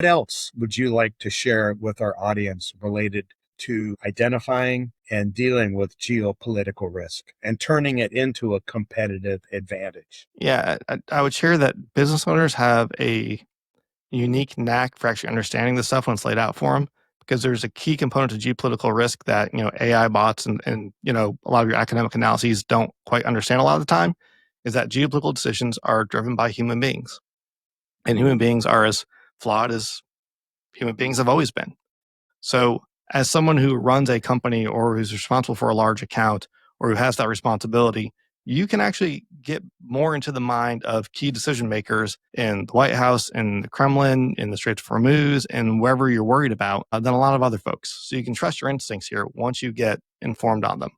What else would you like to share with our audience related to identifying and dealing with geopolitical risk and turning it into a competitive advantage? Yeah, I would share that business owners have a unique knack for actually understanding this stuff when it's laid out for them, because there's a key component to geopolitical risk that, AI bots and a lot of your academic analyses don't quite understand a lot of the time, is that geopolitical decisions are driven by human beings. And human beings are as flawed as human beings have always been. So, as someone who runs a company or who's responsible for a large account or who has that responsibility, you can actually get more into the mind of key decision makers in the White House, in the Kremlin, in the Straits of Hormuz, and wherever you're worried about than a lot of other folks. So, you can trust your instincts here once you get informed on them.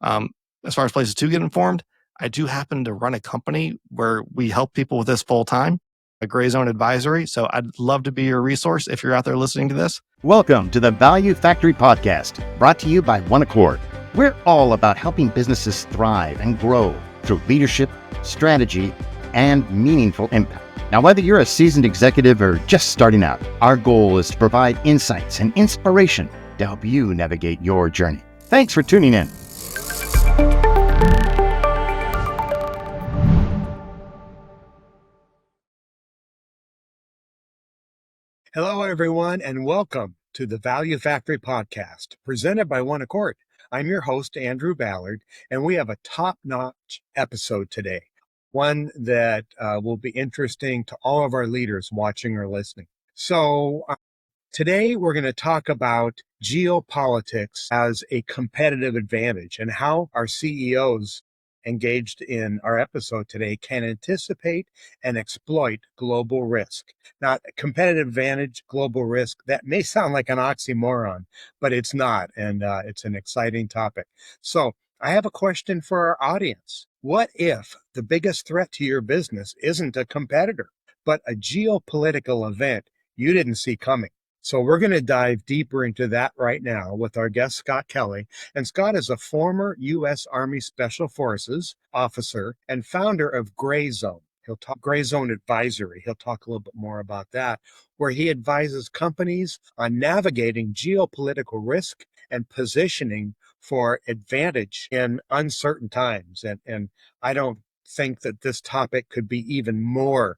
Um, as far as places to get informed, I do happen to run a company where we help people with this full time, a gray zone advisory. So I'd love to be your resource if you're out there listening to this. Welcome to the Value Factory Podcast, brought to you by One Accord. We're all about helping businesses thrive and grow through leadership, strategy, and meaningful impact. Now, whether you're a seasoned executive or just starting out, our goal is to provide insights and inspiration to help you navigate your journey. Thanks for tuning in. Hello, everyone, and welcome to the Value Factory Podcast, presented by One Accord. I'm your host, Andrew Ballard, and we have a top-notch episode today, one that will be interesting to all of our leaders watching or listening. So today we're going to talk about geopolitics as a competitive advantage and how our CEOs engaged in our episode today can anticipate and exploit global risk. Now, competitive advantage, global risk, that may sound like an oxymoron, but it's not. And it's an exciting topic. So I have a question for our audience. What if the biggest threat to your business isn't a competitor, but a geopolitical event you didn't see coming? So we're going to dive deeper into that right now with our guest, Scott Kelly. And Scott is a former U.S. Army Special Forces officer and founder of Gray Zone. He'll talk Gray Zone Advisory. He'll talk a little bit more about that, where he advises companies on navigating geopolitical risk and positioning for advantage in uncertain times. And I don't think that this topic could be even more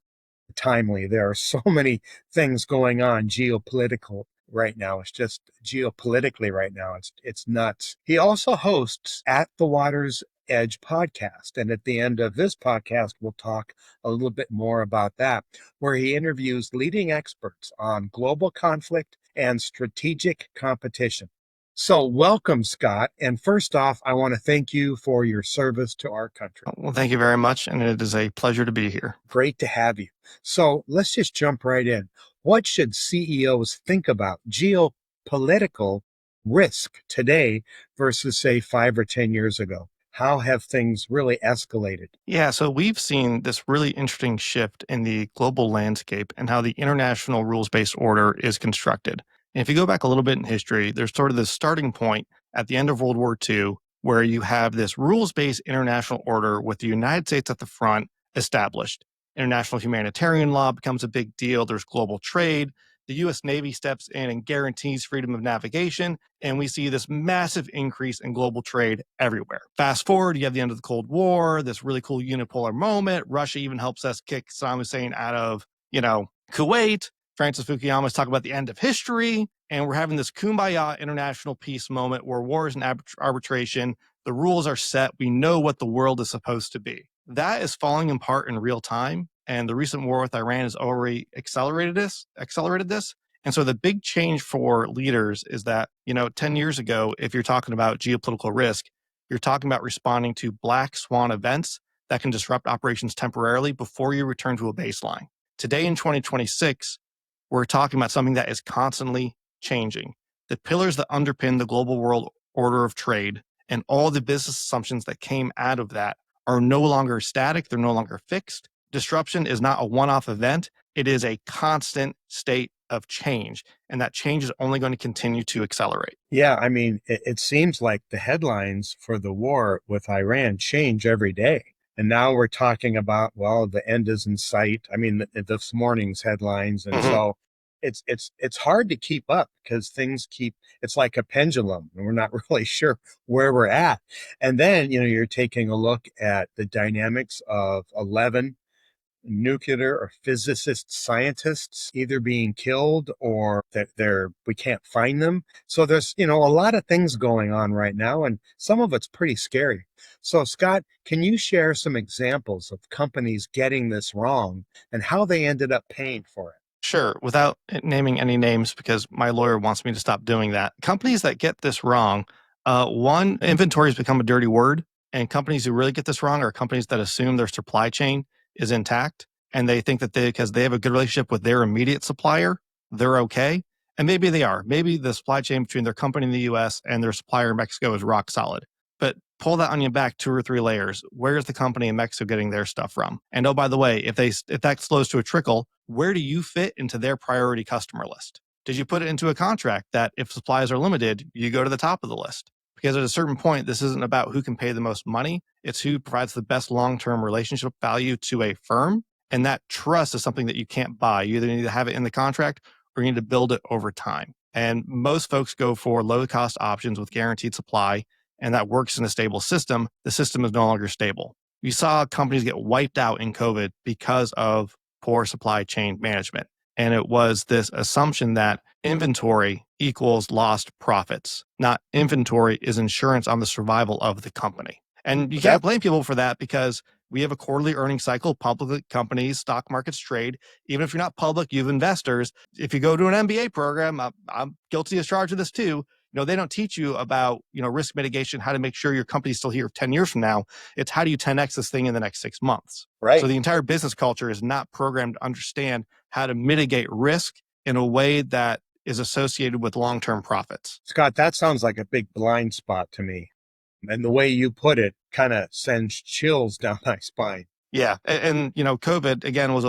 timely. There are so many things going on geopolitical right now. It's just geopolitically right now. It's nuts. He also hosts At the Water's Edge podcast. And at the end of this podcast, we'll talk a little bit more about that, where he interviews leading experts on global conflict and strategic competition. So welcome, Scott. And first off, I want to thank you for your service to our country. Well, thank you very much. And it is a pleasure to be here. Great to have you. So let's just jump right in. What should CEOs think about geopolitical risk today versus, say, 5 or 10 years ago? How have things really escalated? Yeah, so we've seen this really interesting shift in the global landscape and how the international rules based order is constructed. And if you go back a little bit in history, there's sort of this starting point at the end of World War II where you have this rules based international order with the United States at the front established. International humanitarian law becomes a big deal. There's global trade. The US Navy steps in and guarantees freedom of navigation. And we see this massive increase in global trade everywhere. Fast forward, you have the end of the Cold War, this really cool unipolar moment. Russia even helps us kick Saddam Hussein out of, Kuwait. Francis Fukuyama's talking about the end of history. And we're having this kumbaya international peace moment where war is an arbitration. The rules are set. We know what the world is supposed to be. That is falling apart in real time. And the recent war with Iran has already accelerated this. And so the big change for leaders is that, 10 years ago, if you're talking about geopolitical risk, you're talking about responding to black swan events that can disrupt operations temporarily before you return to a baseline. Today in 2026, we're talking about something that is constantly changing. The pillars that underpin the global world order of trade and all the business assumptions that came out of that are no longer static. They're no longer fixed. Disruption is not a one-off event. It is a constant state of change, and that change is only going to continue to accelerate. Yeah, I mean, it seems like the headlines for the war with Iran change every day. And now we're talking about, well, the end is in sight. I mean, this morning's headlines. And so it's hard to keep up because things keep, it's like a pendulum and we're not really sure where we're at. And then, you're taking a look at the dynamics of 11 nuclear or physicist scientists either being killed or that we can't find them. So there's, a lot of things going on right now, and some of it's pretty scary. So Scott, can you share some examples of companies getting this wrong and how they ended up paying for it? Sure, without naming any names because my lawyer wants me to stop doing that. Companies that get this wrong, one, inventory has become a dirty word, and companies who really get this wrong are companies that assume their supply chain is intact and they think that because they have a good relationship with their immediate supplier, they're okay. And maybe they are. Maybe the supply chain between their company in the US and their supplier in Mexico is rock solid. But pull that onion back 2 or 3 layers. Where's the company in Mexico getting their stuff from? And oh, by the way, if that slows to a trickle, where do you fit into their priority customer list? Did you put it into a contract that if supplies are limited, you go to the top of the list? Because at a certain point, this isn't about who can pay the most money. It's who provides the best long-term relationship value to a firm. And that trust is something that you can't buy. You either need to have it in the contract or you need to build it over time. And most folks go for low-cost options with guaranteed supply, and that works in a stable system. The system is no longer stable. You saw companies get wiped out in COVID because of poor supply chain management. And it was this assumption that inventory equals lost profits, not inventory is insurance on the survival of the company. And you can't blame people for that because we have a quarterly earnings cycle. Public companies, stock markets trade. Even if you're not public, you have investors. If you go to an MBA program, I'm guilty as charged of this too. They don't teach you about, risk mitigation, how to make sure your company's still here 10 years from now. It's how do you 10X this thing in the next 6 months? Right. So the entire business culture is not programmed to understand how to mitigate risk in a way that is associated with long-term profits. Scott, that sounds like a big blind spot to me. And the way you put it kind of sends chills down my spine. Yeah. And COVID, again, was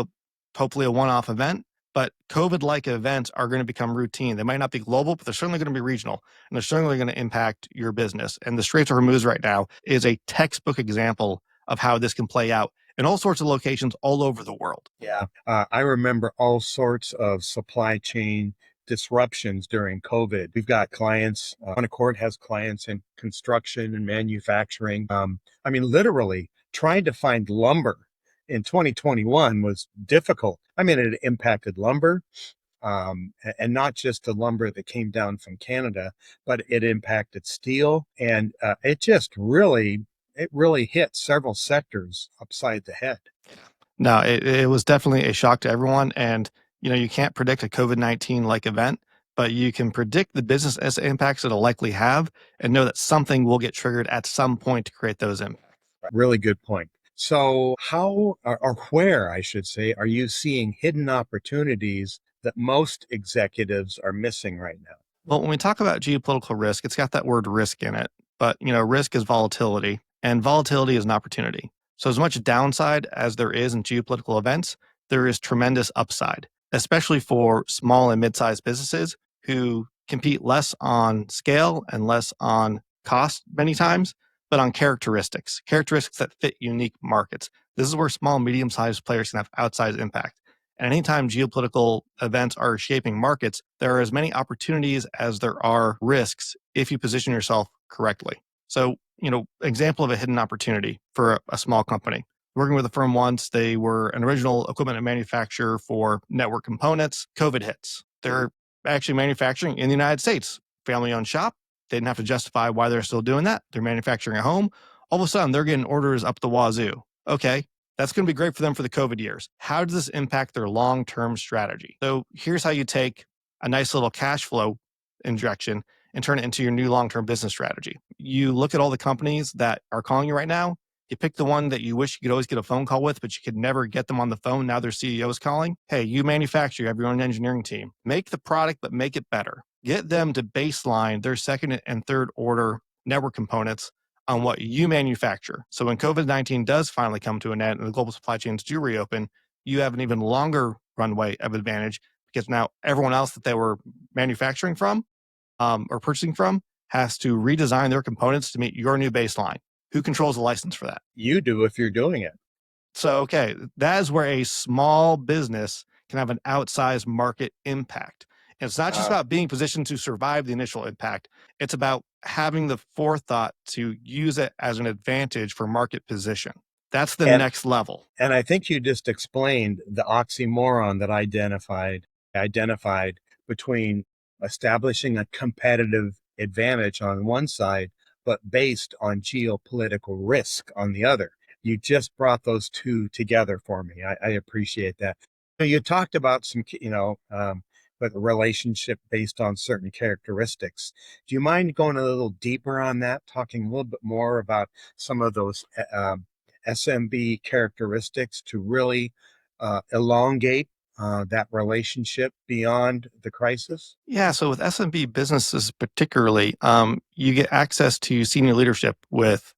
hopefully a one-off event. But COVID-like events are going to become routine. They might not be global, but they're certainly going to be regional, and they're certainly going to impact your business. And the Straits of Hormuz right now is a textbook example of how this can play out in all sorts of locations all over the world. Yeah. I remember all sorts of supply chain disruptions during COVID. We've got clients, One Accord has clients in construction and manufacturing. Literally trying to find lumber in 2021 was difficult. It impacted lumber, and not just the lumber that came down from Canada, but it impacted steel, and it really hit several sectors upside the head. No, it was definitely a shock to everyone. And, you can't predict a COVID-19 like event, but you can predict the business impacts it'll likely have and know that something will get triggered at some point to create those impacts. Really good point. So how or where, I should say, are you seeing hidden opportunities that most executives are missing right now? Well, when we talk about geopolitical risk, it's got that word risk in it, but risk is volatility and volatility is an opportunity. So as much downside as there is in geopolitical events, there is tremendous upside, especially for small and mid-sized businesses who compete less on scale and less on cost many times, but on characteristics that fit unique markets. This is where small and medium-sized players can have outsized impact. And anytime geopolitical events are shaping markets, there are as many opportunities as there are risks if you position yourself correctly. So, example of a hidden opportunity for a small company. Working with a firm once, they were an original equipment manufacturer for network components. COVID hits. They're actually manufacturing in the United States. Family-owned shop. They didn't have to justify why they're still doing that. They're manufacturing at home. All of a sudden, they're getting orders up the wazoo. Okay, that's going to be great for them for the COVID years. How does this impact their long-term strategy? So here's how you take a nice little cash flow injection and turn it into your new long-term business strategy. You look at all the companies that are calling you right now. You pick the one that you wish you could always get a phone call with, but you could never get them on the phone. Now their CEO is calling. Hey, you manufacture, you have your own engineering team. Make the product, but make it better. Get them to baseline their second and third order network components on what you manufacture. So when COVID-19 does finally come to an end and the global supply chains do reopen, you have an even longer runway of advantage because now everyone else that they were manufacturing from or purchasing from has to redesign their components to meet your new baseline. Who controls the license for that? You do if you're doing it. So, okay, that is where a small business can have an outsized market impact. And it's not just about being positioned to survive the initial impact. It's about having the forethought to use it as an advantage for market position. That's the And next level. and I think you just explained the oxymoron that identified between establishing a competitive advantage on one side, but based on geopolitical risk on the other. You just brought those two together for me. I appreciate that. So you talked about some, but a relationship based on certain characteristics. Do you mind going a little deeper on that, talking a little bit more about some of those SMB characteristics to really elongate that relationship beyond the crisis? Yeah, so with SMB businesses particularly, you get access to senior leadership with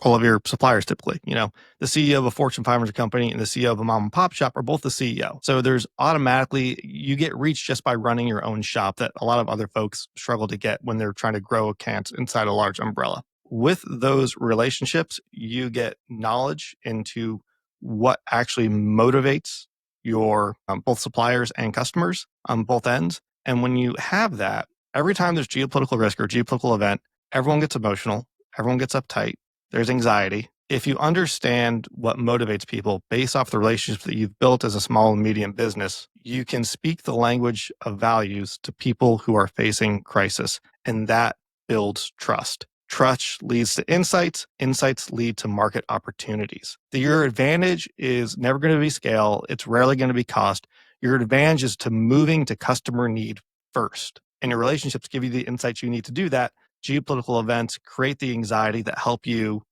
all of your suppliers typically. The CEO of a Fortune 500 company and the CEO of a mom and pop shop are both the CEO. So there's automatically, you get reach just by running your own shop that a lot of other folks struggle to get when they're trying to grow accounts inside a large umbrella. With those relationships, you get knowledge into what actually motivates your both suppliers and customers on both ends. And when you have that, every time there's geopolitical risk or geopolitical event, everyone gets emotional, everyone gets uptight, there's anxiety. If you understand what motivates people based off the relationships that you've built as a small and medium business, you can speak the language of values to people who are facing crisis, and that builds trust. Trust leads to insights. Insights lead to market opportunities. Your advantage is never going to be scale. It's rarely going to be cost. Your advantage is to moving to customer need first. And your relationships give you the insights you need to do that. Geopolitical events create the anxiety that help you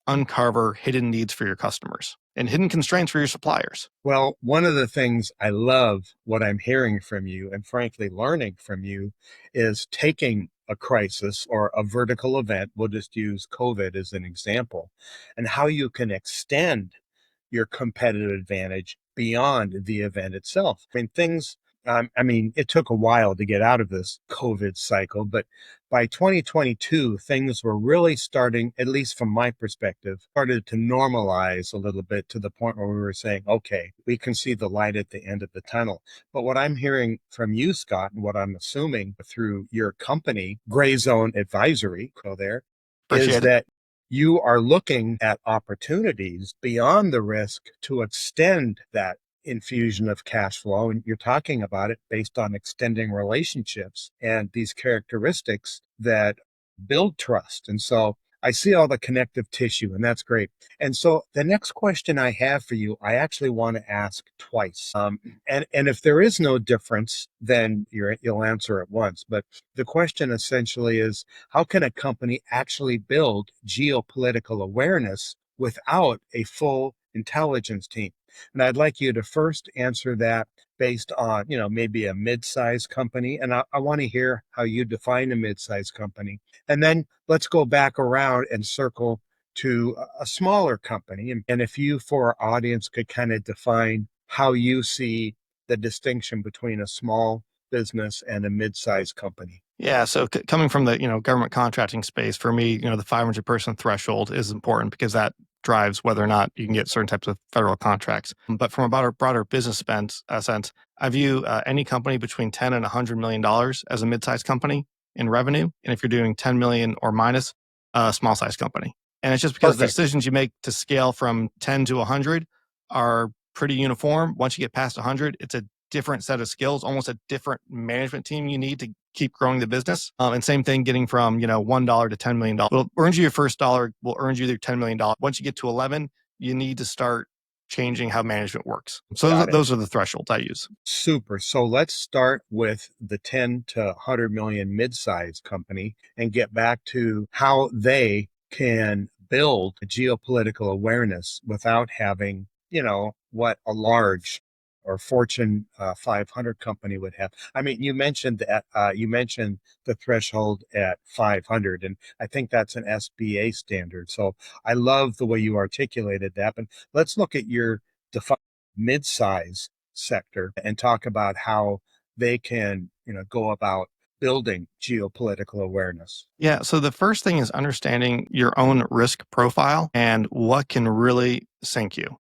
uncover hidden needs for your customers and hidden constraints for your suppliers. Well, one of the things I love what I'm hearing from you and frankly learning from you is taking a crisis or a vertical event. We'll just use COVID as an example, and how you can extend your competitive advantage beyond the event itself. It took a while to get out of this COVID cycle, but by 2022, things were really starting, at least from my perspective, started to normalize a little bit to the point where we were saying, okay, we can see the light at the end of the tunnel. But what I'm hearing from you, Scott, and what I'm assuming through your company, Gray Zone Advisory, go there, is Appreciate it. that you are looking at opportunities beyond the risk to extend that infusion of cash flow. And you're talking about it based on extending relationships and these characteristics that build trust. And so I see all the connective tissue, and that's great. And so the next question I have for you, I actually want to ask twice. And if there is no difference, then you'll answer it once. But the question essentially is, how can a company actually build geopolitical awareness without a full intelligence team? And I'd like you to first answer that based on, maybe a mid-sized company. And I want to hear how you define a mid-sized company. And then let's go back around and circle to a smaller company. And if you, for our audience, could kind of define how you see the distinction between a small business and a mid-sized company. Yeah, so coming from the government contracting space, for me, the 500 person threshold is important because that drives whether or not you can get certain types of federal contracts. But from a broader business sense, I view any company between 10 and $100 million as a mid-sized company in revenue, and if you're doing 10 million or minus, a small-sized company. And it's just because the Perfect. decisions you make to scale from 10 to 100 are pretty uniform. Once you get past 100, it's a different set of skills, almost a different management team you need to keep growing the business. And same thing, getting from $1 to $10 million. Will earn you your first dollar, will earn you their $10 million. Once you get to 11, you need to start changing how management works. So those are the thresholds I use. Super. So let's start with the 10 to 100 million mid-sized company and get back to how they can build geopolitical awareness without having, what a large or Fortune 500 company would have. I mean, you mentioned the threshold at 500, and I think that's an SBA standard. So I love the way you articulated that. But let's look at your defined mid-size sector and talk about how they can, go about building geopolitical awareness. Yeah. So the first thing is understanding your own risk profile and what can really sink you.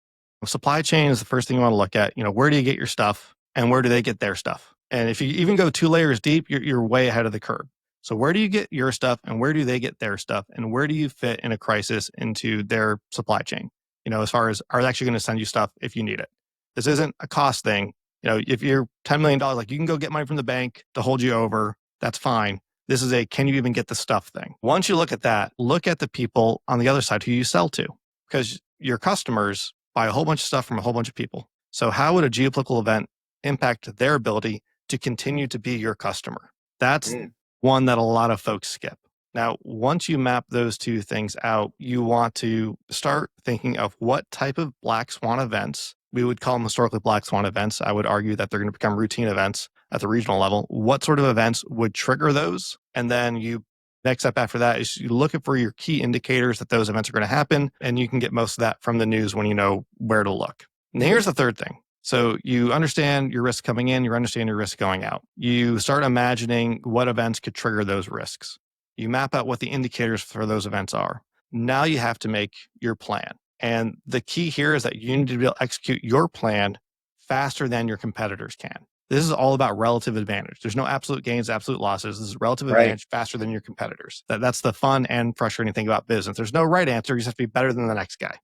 Supply chain is the first thing you want to look at. Where do you get your stuff and where do they get their stuff? And if you even go 2 layers deep, you're way ahead of the curve. So where do you get your stuff and where do they get their stuff? And where do you fit in a crisis into their supply chain? As far as, are they actually going to send you stuff if you need it? This isn't a cost thing. If you're $10 million, like you can go get money from the bank to hold you over, that's fine. This is a, can you even get the stuff thing? Once you look at that, look at the people on the other side who you sell to, because your customers buy a whole bunch of stuff from a whole bunch of people. So how would a geopolitical event impact their ability to continue to be your customer? That's one that a lot of folks skip. Now, once you map those two things out, you want to start thinking of what type of black swan events. We would call them historically black swan events. I would argue that they're going to become routine events at the regional level. What sort of events would trigger those? And then next step after that is you look for your key indicators that those events are going to happen. And you can get most of that from the news when you know where to look. And here's the third thing. So you understand your risk coming in, you understand your risk going out. You start imagining what events could trigger those risks. You map out what the indicators for those events are. Now you have to make your plan. And the key here is that you need to be able to execute your plan faster than your competitors can. This is all about relative advantage. There's no absolute gains, absolute losses. This is relative advantage faster than your competitors. That's the fun and frustrating thing about business. There's no right answer. You just have to be better than the next guy.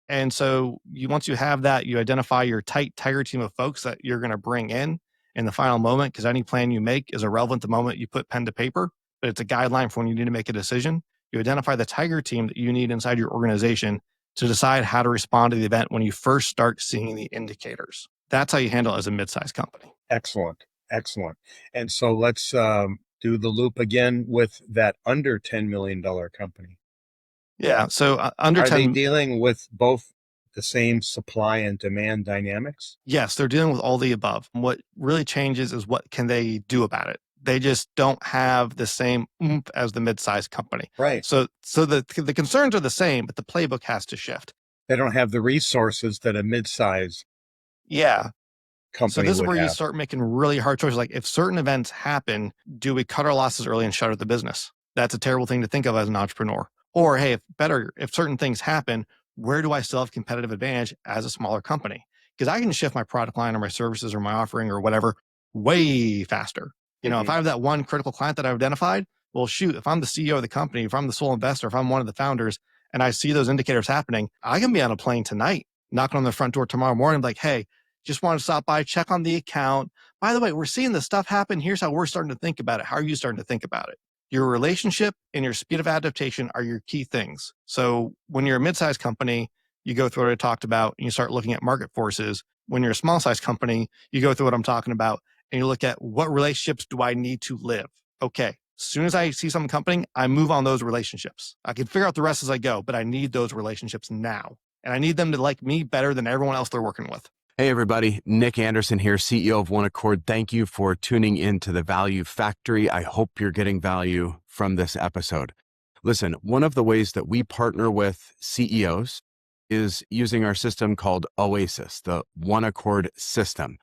And so once you have that, you identify your tight tiger team of folks that you're going to bring in the final moment, because any plan you make is irrelevant the moment you put pen to paper, but it's a guideline for when you need to make a decision. You identify the tiger team that you need inside your organization to decide how to respond to the event when you first start seeing the indicators. That's how you handle it as a mid-sized company. Excellent. And so let's do the loop again with that under $10 million company. Yeah. So under Are 10, they dealing with both the same supply and demand dynamics? Yes, they're dealing with all the above. What really changes is what can they do about it. They just don't have the same oomph as the mid-sized company. Right. So the concerns are the same, but the playbook has to shift. They don't have the resources that a mid-size company So this is would where you have. start making really hard choices. Like, if certain events happen, do we cut our losses early and shutter the business? That's a terrible thing to think of as an entrepreneur. Or, hey, if certain things happen, where do I still have competitive advantage as a smaller company? Because I can shift my product line or my services or my offering or whatever way faster. If I have that one critical client that I've identified, well, shoot, if I'm the CEO of the company, if I'm the sole investor, if I'm one of the founders, and I see those indicators happening, I can be on a plane tonight, knocking on the front door tomorrow morning, like, hey, just want to stop by, check on the account. By the way, we're seeing this stuff happen. Here's how we're starting to think about it. How are you starting to think about it? Your relationship and your speed of adaptation are your key things. So when you're a mid-sized company, you go through what I talked about and you start looking at market forces. When you're a small-sized company, you go through what I'm talking about and you look at what relationships do I need to live? Okay, as soon as I see something coming, I move on those relationships. I can figure out the rest as I go, but I need those relationships now. And I need them to like me better than everyone else they're working with. Hey, everybody. Nick Anderson here, CEO of One Accord. Thank you for tuning in to the Value Factory. I hope you're getting value from this episode. Listen, one of the ways that we partner with CEOs is using our system called Oasis, the One Accord system,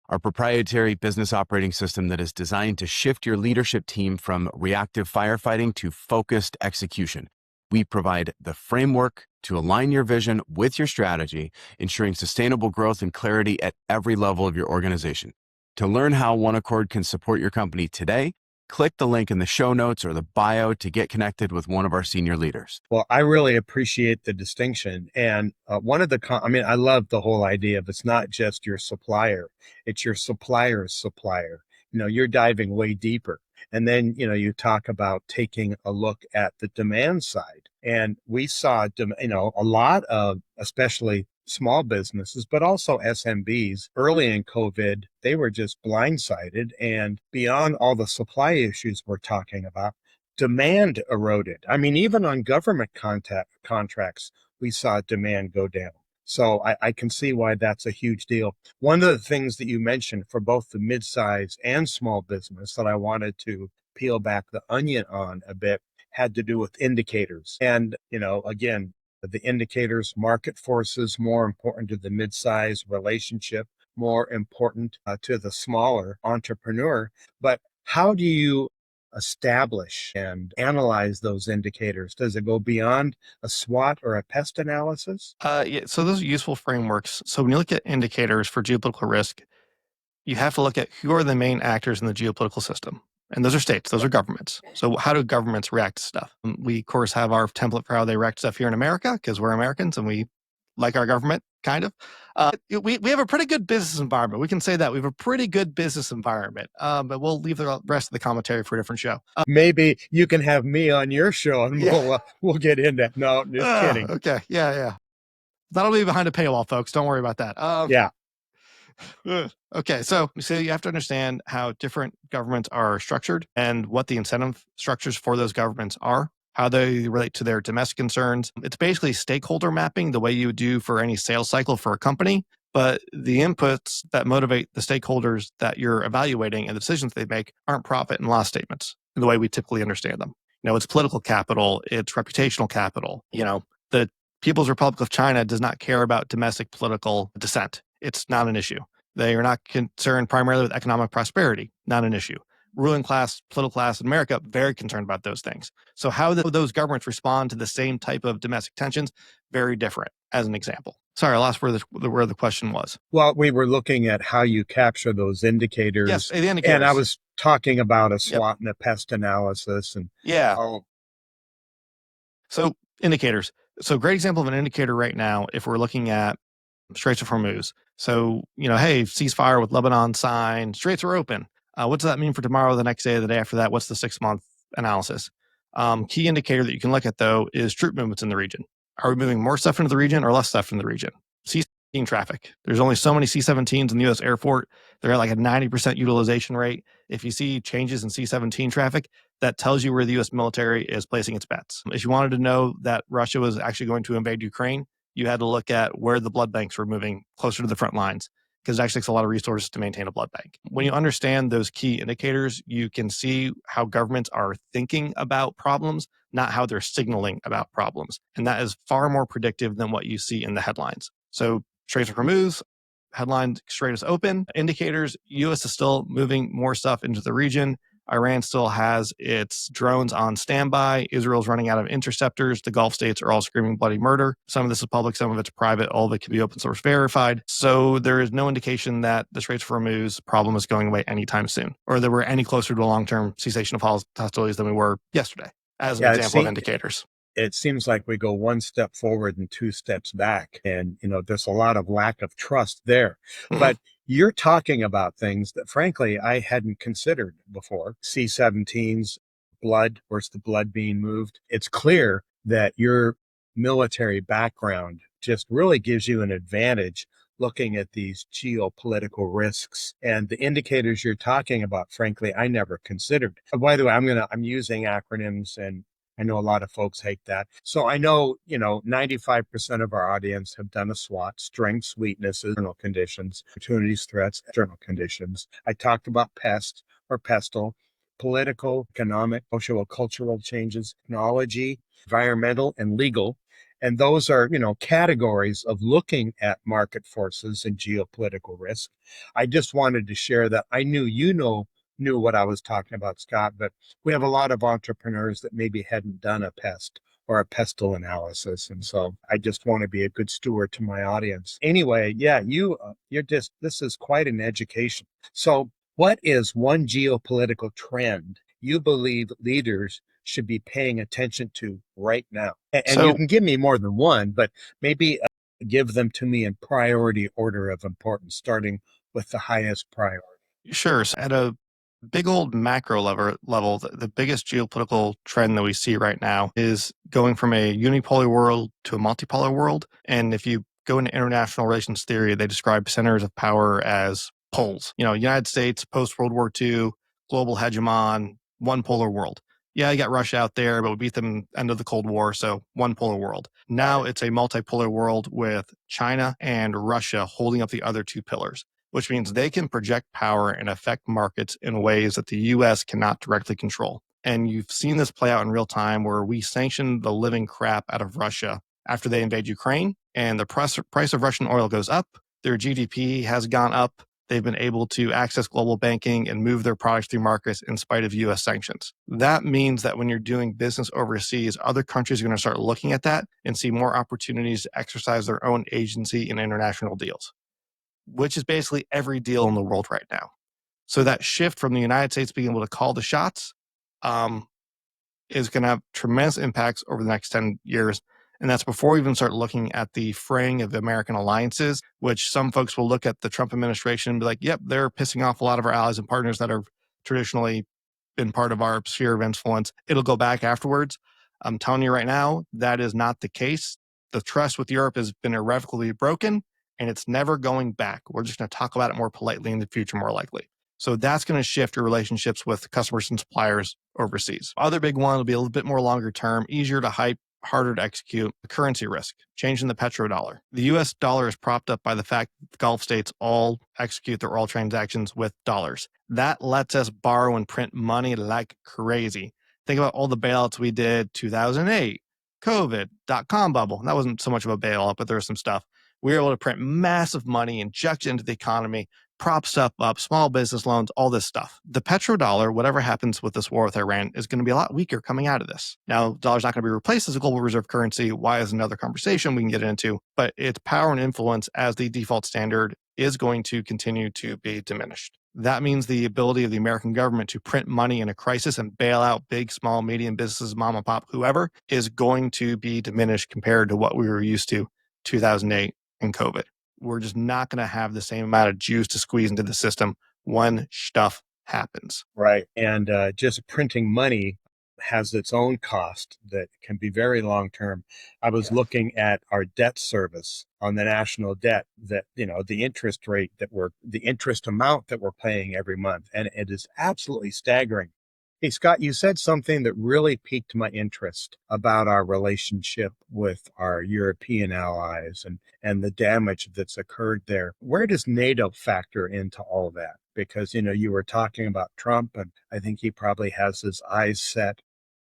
our proprietary business operating system that is designed to shift your leadership team from reactive firefighting to focused execution. We provide the framework to align your vision with your strategy, ensuring sustainable growth and clarity at every level of your organization. To learn how One Accord can support your company today, click the link in the show notes or the bio to get connected with one of our senior leaders. Well, I really appreciate the distinction. And one of I love the whole idea of it's not just your supplier, it's your supplier's supplier. You're diving way deeper. And then, you talk about taking a look at the demand side. And we saw, a lot of, especially small businesses, but also SMBs early in COVID, they were just blindsided. And beyond all the supply issues we're talking about, demand eroded. I mean, even on government contracts, we saw demand go down. So I can see why that's a huge deal. One of the things that you mentioned for both the midsize and small business that I wanted to peel back the onion on a bit had to do with indicators. And, again, the indicators, market forces, more important to the midsize relationship, more important to the smaller entrepreneur. But how do you establish and analyze those indicators? Does it go beyond a SWOT or a pest analysis? Yeah, so those are useful frameworks. So when you look at indicators for geopolitical risk, you have to look at who are the main actors in the geopolitical system. And those are states, those are governments. So how do governments react to stuff? We, of course, have our template for how they react to stuff here in America because we're Americans and we like our government, kind of. We have a pretty good business environment. We can say that. We have a pretty good business environment. But we'll leave the rest of the commentary for a different show. Maybe you can have me on your show and Yeah. we'll get into that. No, just kidding. Okay. Yeah. That'll be behind a paywall, folks. Don't worry about that. Yeah. Okay, so you have to understand how different governments are structured and what the incentive structures for those governments are, how they relate to their domestic concerns. It's basically stakeholder mapping, the way you would do for any sales cycle for a company. But the inputs that motivate the stakeholders that you're evaluating and the decisions they make aren't profit and loss statements in the way we typically understand them. It's political capital, it's reputational capital. The People's Republic of China does not care about domestic political dissent. It's not an issue. They are not concerned primarily with economic prosperity, not an issue. Ruling class, political class in America, very concerned about those things. So how those governments respond to the same type of domestic tensions, very different, as an example. Sorry, I lost where the question was. Well, we were looking at how you capture those indicators. Yes, the indicators. And I was talking about a SWOT and a pest analysis. And So indicators. So great example of an indicator right now, if we're looking at Straits of Hormuz. So, hey, ceasefire with Lebanon signed, straits are open. What does that mean for tomorrow, the next day, the day after that? What's the 6-month analysis? Key indicator that you can look at, though, is troop movements in the region. Are we moving more stuff into the region or less stuff in the region? C-17 traffic. There's only so many C-17s in the U.S. Air Force. They're at like a 90% utilization rate. If you see changes in C-17 traffic, that tells you where the U.S. military is placing its bets. If you wanted to know that Russia was actually going to invade Ukraine, you had to look at where the blood banks were moving closer to the front lines because it actually takes a lot of resources to maintain a blood bank. When you understand those key indicators, you can see how governments are thinking about problems, not how they're signaling about problems. And that is far more predictive than what you see in the headlines. So Straits of Hormuz, headline, Strait is open. Indicators, U.S. is still moving more stuff into the region. Iran still has its drones on standby. Israel's running out of interceptors. The Gulf states are all screaming bloody murder. Some of this is public, some of it's private. All of it can be open source verified. So there is no indication that the Straits of Hormuz problem is going away anytime soon, or that we're any closer to a long-term cessation of hostilities than we were yesterday, as an example of indicators. It seems like we go one step forward and 2 steps back. And, there's a lot of lack of trust there. Mm-hmm. But you're talking about things that, frankly, I hadn't considered before. C-17s, blood, where's the blood being moved? It's clear that your military background just really gives you an advantage looking at these geopolitical risks. And the indicators you're talking about, frankly, I never considered. By the way, I'm using acronyms, and I know a lot of folks hate that. So I know, 95% of our audience have done a SWOT: strengths, weaknesses, internal conditions, opportunities, threats, external conditions. I talked about pest or pestle, political, economic, social, cultural changes, technology, environmental, and legal. And those are, categories of looking at market forces and geopolitical risk. I just wanted to share that I knew knew what I was talking about, Scott, but we have a lot of entrepreneurs that maybe hadn't done a pest or a pestle analysis. And so I just want to be a good steward to my audience. Anyway, yeah, this is quite an education. So what is one geopolitical trend you believe leaders should be paying attention to right now? And you can give me more than one, but maybe give them to me in priority order of importance, starting with the highest priority. Sure. So at a big old macro level, the biggest geopolitical trend that we see right now is going from a unipolar world to a multipolar world. And if you go into international relations theory, they describe centers of power as poles. United States, post-World War II, global hegemon, one polar world. Yeah, you got Russia out there, but we beat them end of the Cold War, so one polar world. Now it's a multipolar world with China and Russia holding up the other two pillars, which means they can project power and affect markets in ways that the U.S. cannot directly control. And you've seen this play out in real time where we sanctioned the living crap out of Russia after they invade Ukraine, and the price of Russian oil goes up, their GDP has gone up, they've been able to access global banking and move their products through markets in spite of US sanctions. That means that when you're doing business overseas, other countries are going to start looking at that and see more opportunities to exercise their own agency in international deals, which is basically every deal in the world right now. So that shift from the United States being able to call the shots is going to have tremendous impacts over the next 10 years. And that's before we even start looking at the fraying of American alliances, which some folks will look at the Trump administration and be like, yep, they're pissing off a lot of our allies and partners that have traditionally been part of our sphere of influence. It'll go back afterwards. I'm telling you right now, that is not the case. The trust with Europe has been irrevocably broken, and it's never going back. We're just going to talk about it more politely in the future, more likely. So that's going to shift your relationships with customers and suppliers overseas. Other big one will be a little bit more longer term, easier to hype, harder to execute. The currency risk, changing the petrodollar. The US dollar is propped up by the fact that the Gulf states all execute their oil transactions with dollars. That lets us borrow and print money like crazy. Think about all the bailouts we did 2008, COVID, dot-com bubble. That wasn't so much of a bailout, but there was some stuff. We were able to print massive money, inject it into the economy, prop stuff up, small business loans, all this stuff. The petrodollar, whatever happens with this war with Iran, is going to be a lot weaker coming out of this. Now, the dollar's not going to be replaced as a global reserve currency. Why is another conversation we can get into, but its power and influence as the default standard is going to continue to be diminished. That means the ability of the American government to print money in a crisis and bail out big, small, medium businesses, mom and pop, whoever, is going to be diminished compared to what we were used to 2008 and COVID. We're just not going to have the same amount of juice to squeeze into the system when stuff happens. Right. And just printing money has its own cost that can be very long term. I was looking at our debt service on the national debt, that, the interest rate the interest amount that we're paying every month. And it is absolutely staggering. Hey, Scott, you said something that really piqued my interest about our relationship with our European allies and the damage that's occurred there. Where does NATO factor into all that? Because, you were talking about Trump, and I think he probably has his eyes set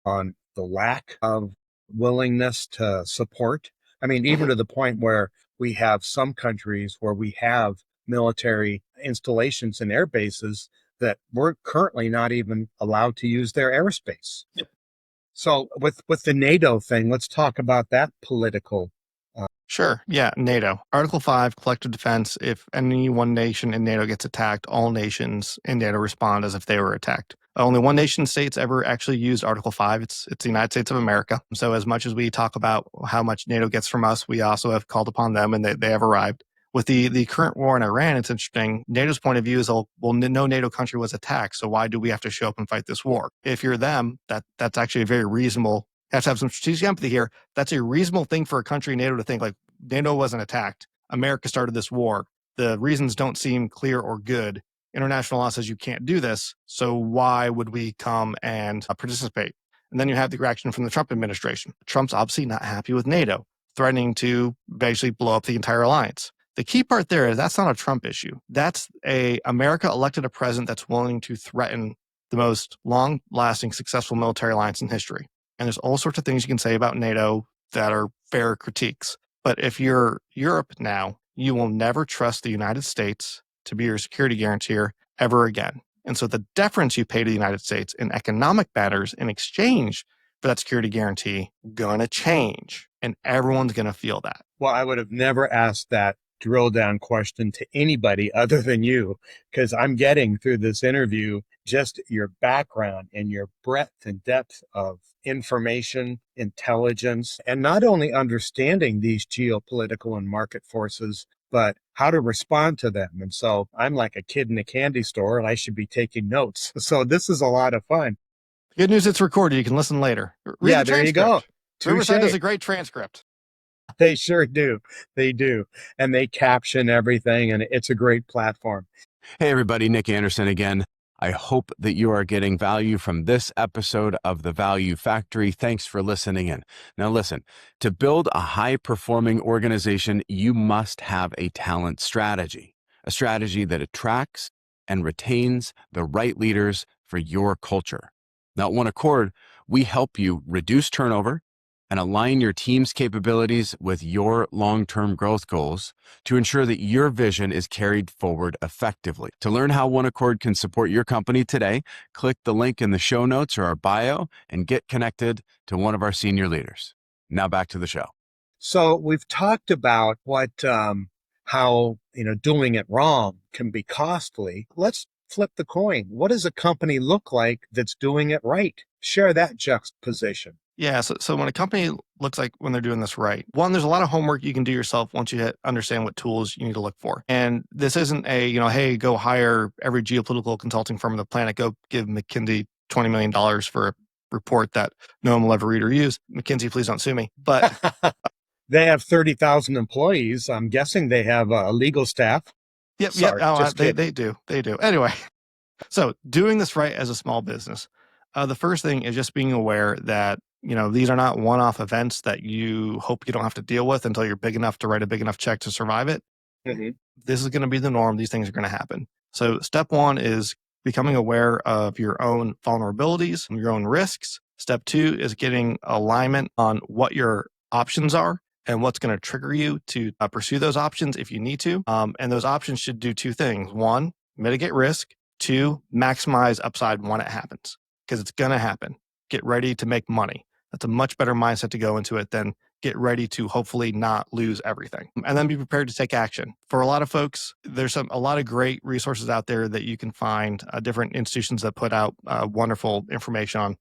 on the lack of willingness to support. I mean, even to the point where we have some countries where we have military installations and air bases that we're currently not even allowed to use their airspace. Yep. So with the NATO thing, let's talk about that political. Sure. Yeah. NATO. Article 5, collective defense. If any one nation in NATO gets attacked, all nations in NATO respond as if they were attacked. Only one nation state's ever actually used Article 5. It's the United States of America. So as much as we talk about how much NATO gets from us, we also have called upon them, and they have arrived. With the current war in Iran, it's interesting. NATO's point of view is, well, no NATO country was attacked, so why do we have to show up and fight this war? If you're them, that's actually a very reasonable. You have to have some strategic empathy here. That's a reasonable thing for a country in NATO to think, like, NATO wasn't attacked. America started this war. The reasons don't seem clear or good. International law says you can't do this, so why would we come and participate? And then you have the reaction from the Trump administration. Trump's obviously not happy with NATO, threatening to basically blow up the entire alliance. The key part there is that's not a Trump issue. That's America elected a president that's willing to threaten the most long-lasting, successful military alliance in history. And there's all sorts of things you can say about NATO that are fair critiques. But if you're Europe now, you will never trust the United States to be your security guarantor ever again. And so the deference you pay to the United States in economic matters in exchange for that security guarantee gonna change. And everyone's gonna feel that. Well, I would have never asked that drill down question to anybody other than you, because I'm getting through this interview just your background and your breadth and depth of information, intelligence, and not only understanding these geopolitical and market forces, but how to respond to them. And so I'm like a kid in a candy store, and I should be taking notes. So this is a lot of fun. Good news, it's recorded. You can listen later. Read the there you go. Riverside does a great transcript. They sure do. They do. And they caption everything, and it's a great platform. Hey, everybody, Nick Anderson again. I hope that you are getting value from this episode of The Value Factory. Thanks for listening in. Now, listen, to build a high-performing organization, you must have a talent strategy, a strategy that attracts and retains the right leaders for your culture. Now, at One Accord, we help you reduce turnover, and align your team's capabilities with your long-term growth goals to ensure that your vision is carried forward effectively. To learn how One Accord can support your company today, click the link in the show notes or our bio and get connected to one of our senior leaders. Now back to the show. So we've talked about how doing it wrong can be costly. Let's flip the coin. What does a company look like that's doing it right? Share that juxtaposition. Yeah. So when a company looks like when they're doing this right, one, there's a lot of homework you can do yourself once you understand what tools you need to look for. And this isn't hey, go hire every geopolitical consulting firm on the planet, go give McKinsey $20 million for a report that no one will ever read or use. McKinsey, please don't sue me. But they have 30,000 employees. I'm guessing they have a legal staff. Yep. Sorry, Oh, just they do. They do. Anyway, so doing this right as a small business, the first thing is just being aware that, these are not one-off events that you hope you don't have to deal with until you're big enough to write a big enough check to survive it. Mm-hmm. This is going to be the norm. These things are going to happen. So step one is becoming aware of your own vulnerabilities and your own risks. Step two is getting alignment on what your options are and what's going to trigger you to pursue those options if you need to. And those options should do two things. One, mitigate risk. Two, maximize upside when it happens, because it's going to happen. Get ready to make money. That's a much better mindset to go into it than get ready to hopefully not lose everything. And then be prepared to take action. For a lot of folks, there's a lot of great resources out there that you can find, different institutions that put out wonderful information on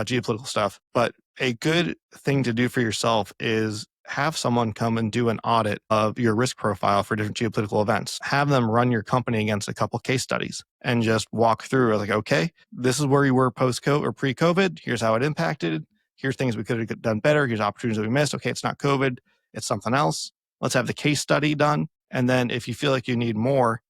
geopolitical stuff. But a good thing to do for yourself is have someone come and do an audit of your risk profile for different geopolitical events. Have them run your company against a couple case studies and just walk through like, okay, this is where you were post-COVID or pre-COVID. Here's how it impacted. Here's things we could have done better. Here's opportunities that we missed. Okay, it's not COVID. It's something else. Let's have the case study done. And then if you feel like you need more,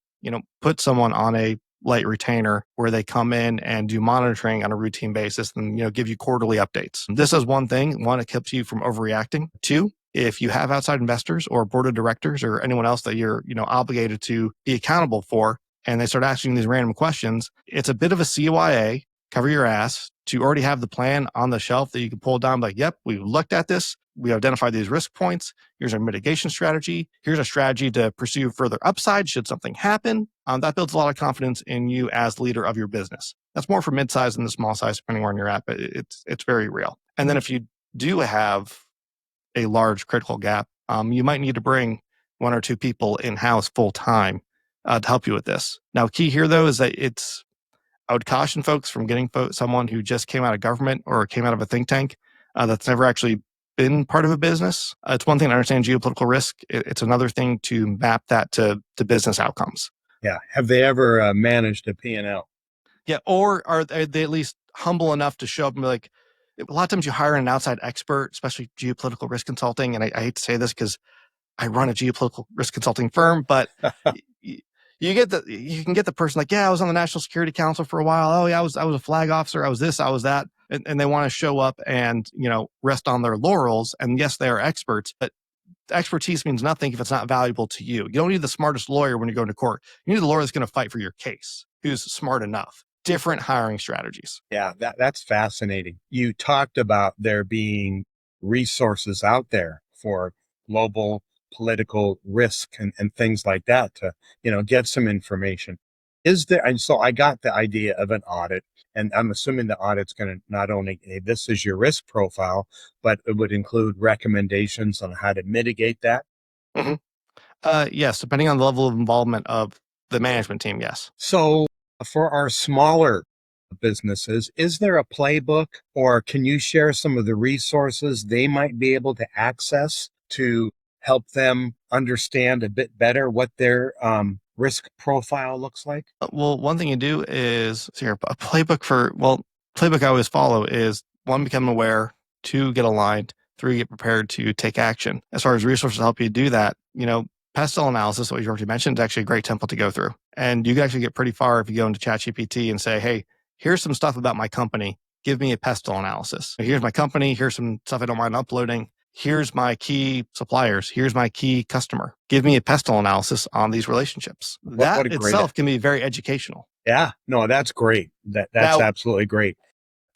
put someone on a light retainer where they come in and do monitoring on a routine basis and, give you quarterly updates. This is one thing. One, it keeps you from overreacting. Two, if you have outside investors or board of directors or anyone else that you're, obligated to be accountable for, and they start asking these random questions, it's a bit of a CYA, cover your ass, to already have the plan on the shelf that you can pull down like, yep, we looked at this. We identified these risk points. Here's our mitigation strategy. Here's a strategy to pursue further upside should something happen. That builds a lot of confidence in you as leader of your business. That's more for mid-size than the small size, depending where you're at, but it's very real. And then if you do have a large critical gap, you might need to bring one or two people in-house full-time to help you with this. Now, key here, though, is that I would caution folks from getting someone who just came out of government or came out of a think tank that's never actually been part of a business. It's one thing to understand geopolitical risk. It's another thing to map that to business outcomes. Yeah. Have they ever managed a P&L? Yeah. Or are they at least humble enough to show up and be like, a lot of times you hire an outside expert, especially geopolitical risk consulting. And I hate to say this because I run a geopolitical risk consulting firm, but you can get the person like, yeah, I was on the National Security Council for a while. Oh yeah, I was a flag officer. I was this, I was that. And they want to show up and, rest on their laurels. And yes, they are experts, but expertise means nothing if it's not valuable to you. You don't need the smartest lawyer when you're going to court. You need the lawyer that's going to fight for your case, who's smart enough. Different hiring strategies. Yeah, that's fascinating. You talked about there being resources out there for global political risk and things like that to, get some information. Is there, and so I got the idea of an audit, and I'm assuming the audit's going to not only, hey, this is your risk profile, but it would include recommendations on how to mitigate that. Mm-hmm. Yes, depending on the level of involvement of the management team, yes. So for our smaller businesses, is there a playbook, or can you share some of the resources they might be able to access to help them understand a bit better what their risk profile looks like? Well, one thing you do is a playbook playbook I always follow is 1, become aware, 2, get aligned, 3, get prepared to take action. As far as resources to help you do that, pestle analysis, what you already mentioned, is actually a great template to go through. And you can actually get pretty far if you go into ChatGPT and say, hey, here's some stuff about my company. Give me a pestle analysis. Here's my company. Here's some stuff I don't mind uploading. Here's my key suppliers. Here's my key customer. Give me a pestle analysis on these relationships. That itself can be very educational. Yeah, no, that's great. That's absolutely great.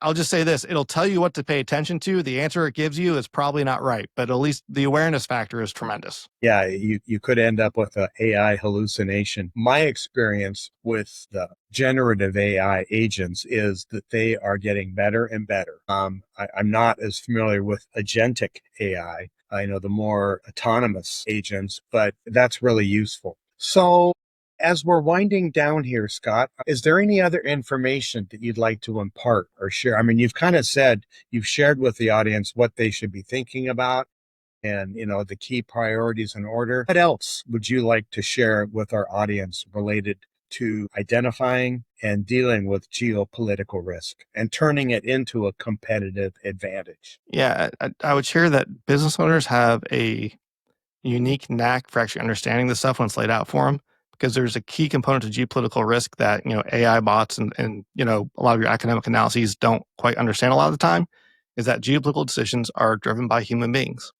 I'll just say this, it'll tell you what to pay attention to. The answer it gives you is probably not right, but at least the awareness factor is tremendous. Yeah, you could end up with an AI hallucination. My experience with the generative AI agents is that they are getting better and better. I'm not as familiar with agentic AI. I know the more autonomous agents, but that's really useful. So as we're winding down here, Scott, is there any other information that you'd like to impart or share? I mean, you've kind of said you've shared with the audience what they should be thinking about and, the key priorities in order. What else would you like to share with our audience related to identifying and dealing with geopolitical risk and turning it into a competitive advantage? Yeah, I would share that business owners have a unique knack for actually understanding this stuff when it's laid out for them, because there's a key component to geopolitical risk that, AI bots and a lot of your academic analyses don't quite understand a lot of the time, is that geopolitical decisions are driven by human beings.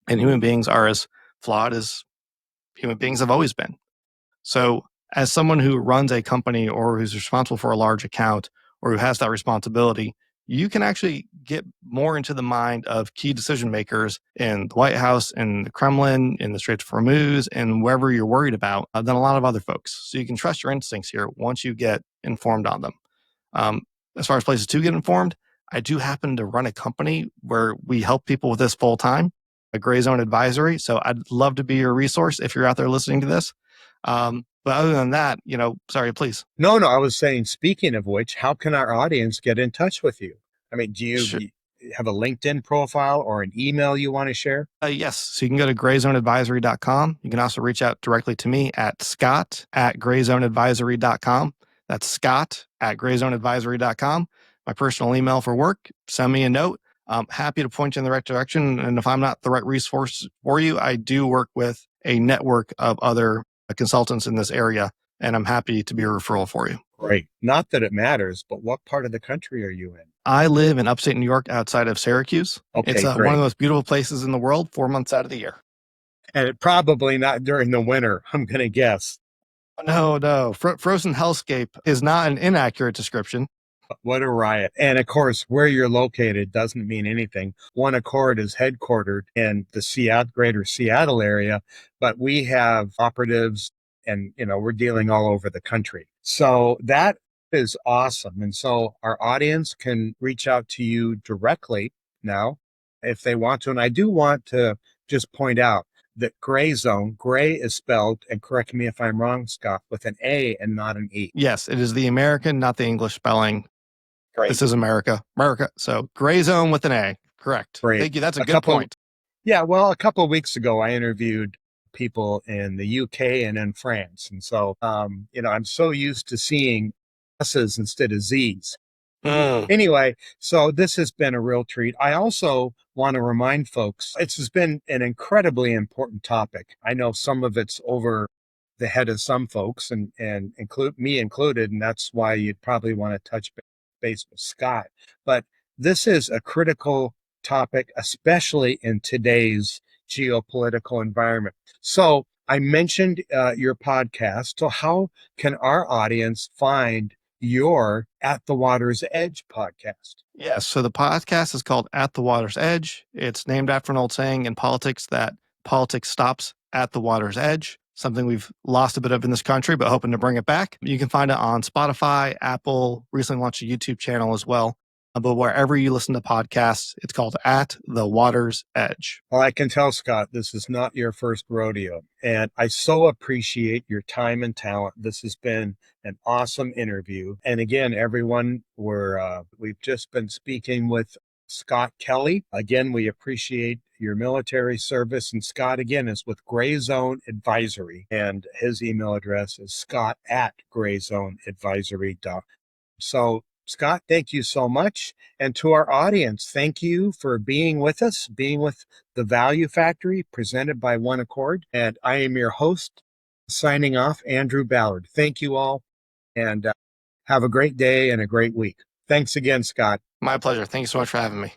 And human beings are as flawed as human beings have always been. So, as someone who runs a company or who's responsible for a large account or who has that responsibility, you can actually get more into the mind of key decision makers in the White House, in the Kremlin, in the Straits of Hormuz, and wherever you're worried about than a lot of other folks. So, you can trust your instincts here once you get informed on them. Um, as far as places to get informed, I do happen to run a company where we help people with this full time, a Gray Zone Advisory. So I'd love to be your resource if you're out there listening to this. But other than that, sorry, please. No, I was saying, speaking of which, how can our audience get in touch with you? I mean, do Sure. you have a LinkedIn profile or an email you want to share? Yes. So you can go to grayzoneadvisory.com. You can also reach out directly to me at scott@grayzoneadvisory.com. That's scott@grayzoneadvisory.com. My personal email for work. Send me a note. I'm happy to point you in the right direction. And if I'm not the right resource for you, I do work with a network of other consultants in this area, and I'm happy to be a referral for you. Great. Not that it matters, but what part of the country are you in? I live in upstate New York outside of Syracuse. It's Okay, one of great. the most beautiful places in the world, 4 months out of the year. And it probably not during the winter, I'm going to guess. No. Frozen hellscape is not an inaccurate description. What a riot. And of course, where you're located doesn't mean anything. One Accord is headquartered in the greater Seattle area, but we have operatives and, we're dealing all over the country. So that is awesome. And so our audience can reach out to you directly now if they want to. And I do want to just point out that Gray is spelled, and correct me if I'm wrong, Scott, with an A and not an E. Yes, it is the American, not the English spelling. Great. This is America. So Gray Zone with an A. Correct. Great. Thank you. That's a good point. Yeah, well, a couple of weeks ago, I interviewed people in the UK and in France. And so, I'm so used to seeing S's instead of Z's. Anyway, so this has been a real treat. I also want to remind folks, this has been an incredibly important topic. I know some of it's over the head of some folks and include me included, and that's why you'd probably want to touch base with Scott. But this is a critical topic, especially in today's geopolitical environment. So I mentioned your podcast. So how can our audience find your At the Water's Edge podcast? Yes. So the podcast is called At the Water's Edge. It's named after an old saying in politics that politics stops at the water's edge, something we've lost a bit of in this country, but hoping to bring it back. You can find it on Spotify, Apple, recently launched a YouTube channel as well. But wherever you listen to podcasts, it's called At the Water's Edge. Well, I can tell, Scott, this is not your first rodeo. And I so appreciate your time and talent. This has been an awesome interview. And again, everyone, we've just been speaking with Scott Kelly. Again, we appreciate your military service. And Scott, again, is with Gray Zone Advisory. And his email address is scott@grayzoneadvisory.com. So, Scott, thank you so much. And to our audience, thank you for being with us, being with The Value Factory, presented by One Accord. And I am your host, signing off, Andrew Ballard. Thank you all, and have a great day and a great week. Thanks again, Scott. My pleasure. Thank you so much for having me.